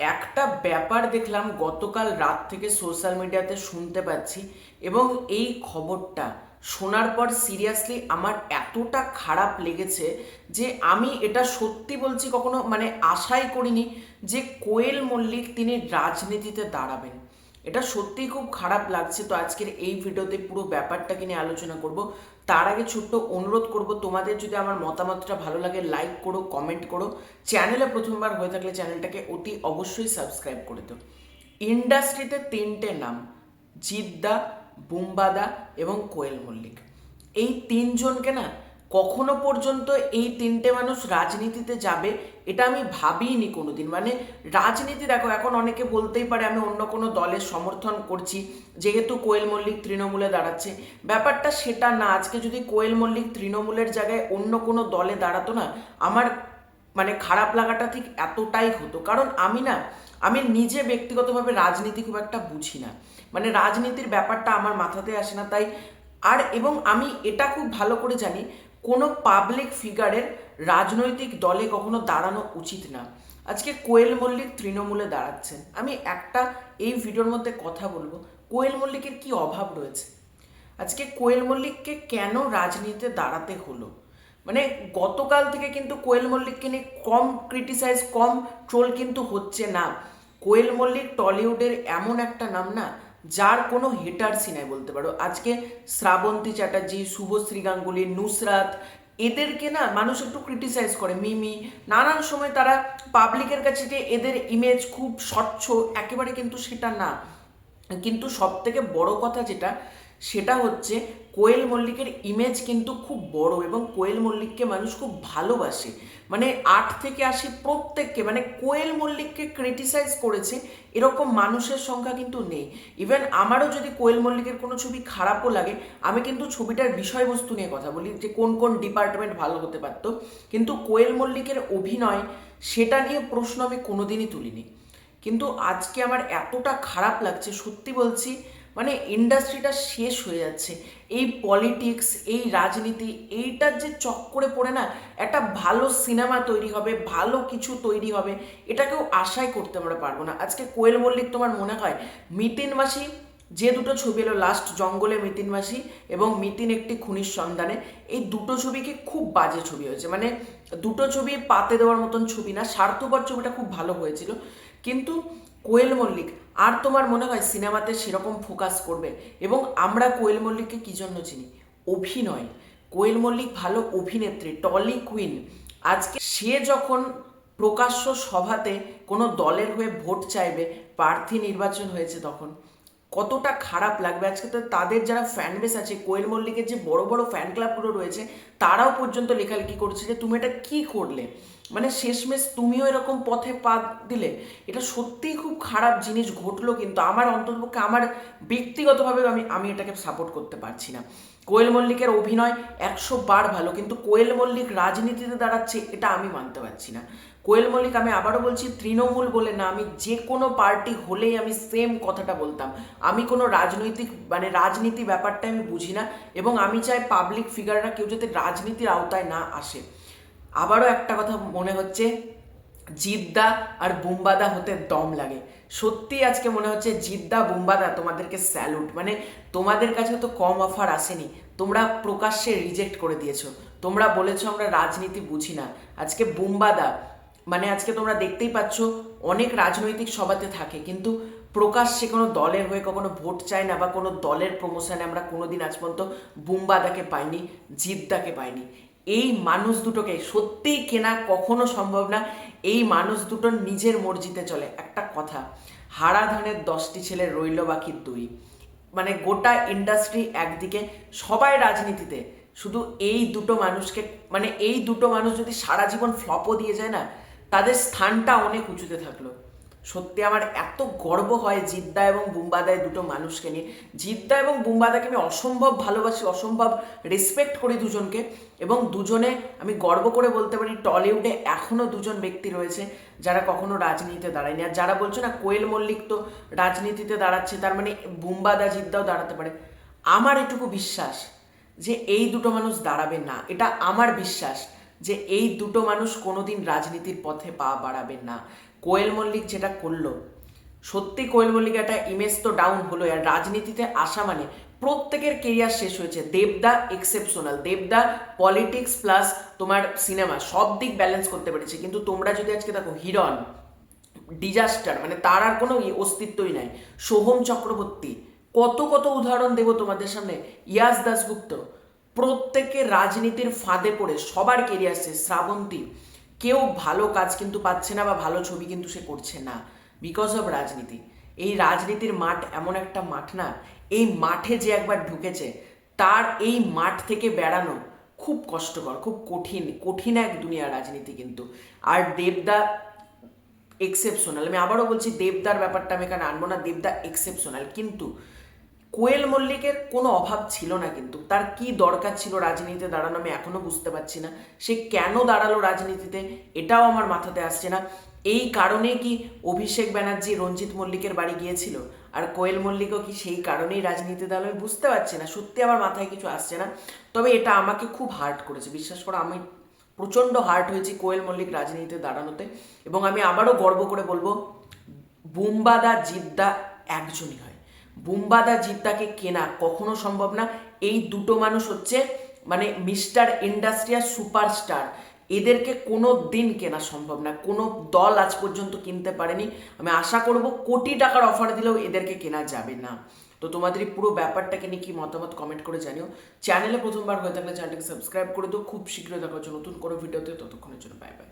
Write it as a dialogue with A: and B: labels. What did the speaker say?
A: একটা ব্যাপার দেখলাম গতকাল রাত থেকে সোশ্যাল মিডিয়াতে শুনতে পাচ্ছি, এবং এই খবরটা শোনার পর সিরিয়াসলি আমার এতটা খারাপ লেগেছে যে আমি এটা সত্যি বলছি কখনো আশাই করিনি যে কোয়েল মল্লিক তিনি রাজনীতিতে দাঁড়াবেন। এটা সত্যিই খুব খারাপ লাগছে। তো আজকের এই ভিডিওতে পুরো ব্যাপারটাকে নিয়ে আলোচনা করব। তার আগে ছোট্ট অনুরোধ করব, তোমাদের যদি আমার মতামতটা ভালো লাগে লাইক করো, কমেন্ট করো, চ্যানেলে প্রথমবার হয়ে থাকলে চ্যানেলটাকে অতি অবশ্যই সাবস্ক্রাইব করে দাও। ইন্ডাস্ট্রিতে তিনটে নাম: জিদ্দা, বুম্বাদা এবং কোয়েল মল্লিক। এই তিনজনকে না কখনো পর্যন্ত এই তিনটে মানুষ রাজনীতিতে যাবে এটা আমি ভাবিনি কোনোদিন। রাজনীতি দেখো, এখন অনেকে বলতেই পারে আমি অন্য কোনো দলের সমর্থন করছি যেহেতু কোয়েল মল্লিক তৃণমূলে দাঁড়াচ্ছে। ব্যাপারটা সেটা না। আজকে যদি কোয়েল মল্লিক তৃণমূলের জায়গায় অন্য কোনো দলে দাঁড়াতো না, আমার খারাপ লাগাটা ঠিক এতটাই হতো। কারণ আমি নিজে ব্যক্তিগতভাবে রাজনীতি খুব একটা বুঝি না, রাজনীতির ব্যাপারটা আমার মাথাতে আসে না। তাই এবং আমি এটা খুব ভালো করে জানি কোনো পাবলিক ফিগারের রাজনৈতিক দলে কখনো দাঁড়ানো উচিত না। আজকে কোয়েল মল্লিক তৃণমূলে দাঁড়াচ্ছেন, আমি একটা এই ভিডিওর মধ্যে কথা বলবো কোয়েল মল্লিকের কি অভাব রয়েছে। আজকে কোয়েল মল্লিককে কেন রাজনীতিতে দাঁড়াতে হলো? গতকাল থেকে কিন্তু কোয়েল মল্লিককে নিয়ে কম ক্রিটিসাইজ, কম ট্রোল কিন্তু হচ্ছে না। কোয়েল মল্লিক টলিউডের এমন একটা নাম না, যার কোনো হেটারসই নাই বলতে পারো। আজকে শ্রাবন্তী চ্যাটার্জি, শুভশ্রী গাঙ্গুলি, নুসরাত, এদেরকে না মানুষ একটু ক্রিটিসাইজ করে। মিমি নানান সময় তারা পাবলিকের কাছে যে এদের ইমেজ খুব স্বচ্ছ, একেবারে কিন্তু সেটা না। কিন্তু সব থেকে বড় কথা যেটা, সেটা হচ্ছে কোয়েল মল্লিকের ইমেজ কিন্তু খুব বড়, এবং কোয়েল মল্লিককে মানুষ খুব ভালোবাসে। 8 থেকে 80 প্রত্যেককে, কোয়েল মল্লিককে ক্রিটিসাইজ করেছে এরকম মানুষের সংখ্যা কিন্তু নেই। ইভেন আমারও যদি কোয়েল মল্লিকের কোনো ছবি খারাপও লাগে, আমি কিন্তু ছবিটার বিষয়বস্তু নিয়ে কথা বলি যে কোন কোন ডিপার্টমেন্ট ভালো হতে পারতো। কিন্তু কোয়েল মল্লিকের অভিনয়, সেটা নিয়ে প্রশ্ন আমি কোনোদিনই তুলিনি। কিন্তু আজকে আমার এতটা খারাপ লাগছে, সত্যি বলছি। ইন্ডাস্ট্রিটা শেষ হয়ে যাচ্ছে। এই পলিটিক্স, এই রাজনীতি, এইটার যে চক্করে পড়ে না একটা ভালো সিনেমা তৈরি হবে, ভালো কিছু তৈরি হবে, এটা কেউ আশাই করতে আমরা পারবো না। আজকে কোয়েল মল্লিক, তোমার মনে হয় মিতিন মাসি যে দুটো ছবি এলো লাস্ট, জঙ্গলে মিতিন মাসি এবং মিতিন একটি খুনির সন্ধানে, এই দুটো ছবি কি খুব বাজে ছবি হয়েছে। দুটো ছবি পাতে দেওয়ার মতন ছবি না। স্বার্থপর ছবিটা খুব ভালো হয়েছিল, কিন্তু কোয়েল মল্লিক আর তোমার মনে হয় সিনেমাতে সেরকম ফোকাস করবে? এবং আমরা কোয়েল মল্লিককে কী জন্য চিনি? অভিনয়। কোয়েল মল্লিক ভালো অভিনেত্রী, টলি কুইন। আজকে সে যখন প্রকাশ্য সভাতে কোনো দলের হয়ে ভোট চাইবে, প্রার্থী নির্বাচন হয়েছে, তখন কতটা খারাপ লাগবে। আজকে তো তাদের যারা ফ্যান বেস আছে, কোয়েল মল্লিকের যে বড় বড় ফ্যান ক্লাবগুলো রয়েছে, তারাও পর্যন্ত লেখালেখি করছে যে তুমি এটা কী করলে, শেষমেশ তুমিও এরকম পথে পা দিলে। এটা সত্যিই খুব খারাপ জিনিস ঘটলো। কিন্তু আমার অন্ততপক্ষে আমার ব্যক্তিগতভাবে আমি এটাকে সাপোর্ট করতে পারছি না। কোয়েল মল্লিকের অভিনয় 100 বার ভালো, কিন্তু কোয়েল মল্লিক রাজনীতিতে দাঁড়াচ্ছে এটা আমি মানতে পারছি না। কোয়েল মল্লিক, আমি আবারও বলছি, তৃণমূল বলে না, আমি যে কোনো পার্টি হলেই আমি সেম কথাটা বলতাম। আমি কোনো রাজনৈতিক রাজনীতি ব্যাপারটা আমি বুঝি না, এবং আমি চাই পাবলিক ফিগাররা কেউ যাতে রাজনীতির আওতায় না আসে। আবারও একটা কথা মনে হচ্ছে, জিদ্দা আর বুম্বাদা হতে দম লাগে। সত্যি আজকে মনে হচ্ছে জিদ্দা, বুম্বাদা, তোমাদেরকে স্যালুট। তোমাদের কাছে তো কম অফার আসেনি, তোমরা প্রকাশ্যে রিজেক্ট করে দিয়েছো। তোমরা বলেছো আমরা রাজনীতি বুঝি না। আজকে বুম্বাদা, আজকে তোমরা দেখতেই পাচ্ছ অনেক রাজনৈতিক সভাতে থাকে, কিন্তু প্রকাশ্যে কোনো দলের হয়ে কখনো ভোট চায় না, বা কোনো দলের প্রমোশনে আমরা কোনোদিন আজ পর্যন্ত বুম্বাদাকে পাইনি, জিদ্দাকে পাইনি। এই মানুষ দুটোকে সত্যিই কেনা কখনো সম্ভব না। এই মানুষ দুটোর নিজের মর্জিতে চলে। একটা কথা, হারা ধানের 10টি ছেলে রইল বাকি 2। গোটা ইন্ডাস্ট্রি একদিকে, সবাই রাজনীতিতে, শুধু এই দুটো মানুষকে, এই দুটো মানুষ যদি সারা জীবন ফ্লপও দিয়ে যায় না, তাদের স্থানটা অনেক উঁচুতে থাকলো। সত্যি আমার এত গর্ব হয় জিদ্দা এবং বুম্বাদায় দুটো মানুষকে নিয়ে। জিদ্দা এবং বুম্বাদাকে আমি অসম্ভব ভালোবাসি, অসম্ভব রেসপেক্ট করি দুজনকে, এবং দুজনে আমি গর্ব করে বলতে পারি টলিউডে এখনও দুজন ব্যক্তি রয়েছে যারা কখনো রাজনীতিতে দাঁড়ায়নি। আর যারা বলছো না কোয়েল মল্লিক তো রাজনীতিতে দাঁড়াচ্ছে, তার বুম্বাদা জিদ্দাও দাঁড়াতে পারে, আমার এটুকু বিশ্বাস যে এই দুটো মানুষ দাঁড়াবে না। এটা আমার বিশ্বাস যে এই দুটো মানুষ কোনোদিন রাজনীতির পথে পা বাড়াবে না। কোয়েল মল্লিক যেটা করলো, সত্যি কোয়েল মল্লিক একটা ইমেজ তো ডাউন হলো। আর রাজনীতিতে আসা মানে প্রত্যেকের কেরিয়ার শেষ হয়েছে। দেবদা এক্সেপশনাল, দেবদা পলিটিক্স প্লাস তোমার সিনেমা সব দিক ব্যালেন্স করতে পেরেছে। কিন্তু তোমরা যদি আজকে দেখো, হিরণ ডিজাস্টার, মানে তার আর কোনো অস্তিত্বই নাই। সোহম চক্রবর্তী, কত কত উদাহরণ দেব তোমাদের সামনে, ইয়াস দাশগুপ্ত, প্রত্যেকে রাজনীতির ফাঁদে পড়ে সবার কেরিয়ার শেষ। শ্রাবন্তী, কেউ ভালো কাজ কিন্তু পাচ্ছে না বা ভালো ছবি কিন্তু সে করছে না, বিকজ অফ রাজনীতি। এই রাজনীতির মাঠ এমন একটা মাঠ না, এই মাঠে যে একবার ঢুকেছে তার এই মাঠ থেকে বেড়ানো খুব কষ্টকর, খুব কঠিন কঠিন এক দুনিয়া রাজনীতি কিন্তু। আর দেবদা এক্সেপশনাল, আমি আবারও বলছি, দেবদার ব্যাপারটা আমি এখানে আনবো না, দেবদা এক্সেপশনাল। কিন্তু কোয়েল মল্লিকের কোনো অভাব ছিল না, কিন্তু তার কি দরকার ছিল রাজনীতিতে দাঁড়ানো আমি এখনো বুঝতে পারছি না। সে কেন দাঁড়ালো রাজনীতিতে এটাও আমার মাথাতে আসছে না। এই কারণে কি অভিষেক ব্যানার্জি রঞ্জিত মল্লিকের বাড়ি গিয়েছিল, আর কোয়েল মল্লিকও কি সেই কারণেই রাজনীতিতে দাঁড়ালো, আমি বুঝতে পারছি না, সত্যি আমার মাথায় কিছু আসছে না। তবে এটা আমাকে খুব হার্ট করেছে, বিশ্বাস করো, আমি প্রচণ্ড হার্ট হয়েছি কোয়েল মল্লিক রাজনীতিতে দাঁড়ানোতে। এবং আমি আবারও গর্ব করে বলবো, বুম্বাদা জিদ্দা একজনই হয়। বুম্বাদা জিদ্দাকে কেনা কখনো সম্ভব না। এই দুটো মানুষ হচ্ছে মানে মিস্টার ইন্ডাস্ট্রিয়াল সুপারস্টার, এদেরকে কোনো দিন কেনা সম্ভব না, কোনো দল আজ পর্যন্ত কিনতে পারেনি। আমি আশা করব কোটি টাকার অফার দিলেও এদেরকে কেনা যাবে না। তো তোমাদের এই পুরো ব্যাপারটাকে নিয়ে কি মতামত কমেন্ট করে জানিও। চ্যানেলে প্রথমবার হয়ে থাকলে চ্যানেলটাকে সাবস্ক্রাইব করে দিও। খুব শীঘ্রই দেখা হচ্ছে নতুন কোনো ভিডিওতে, ততক্ষণের জন্য বাই বাই।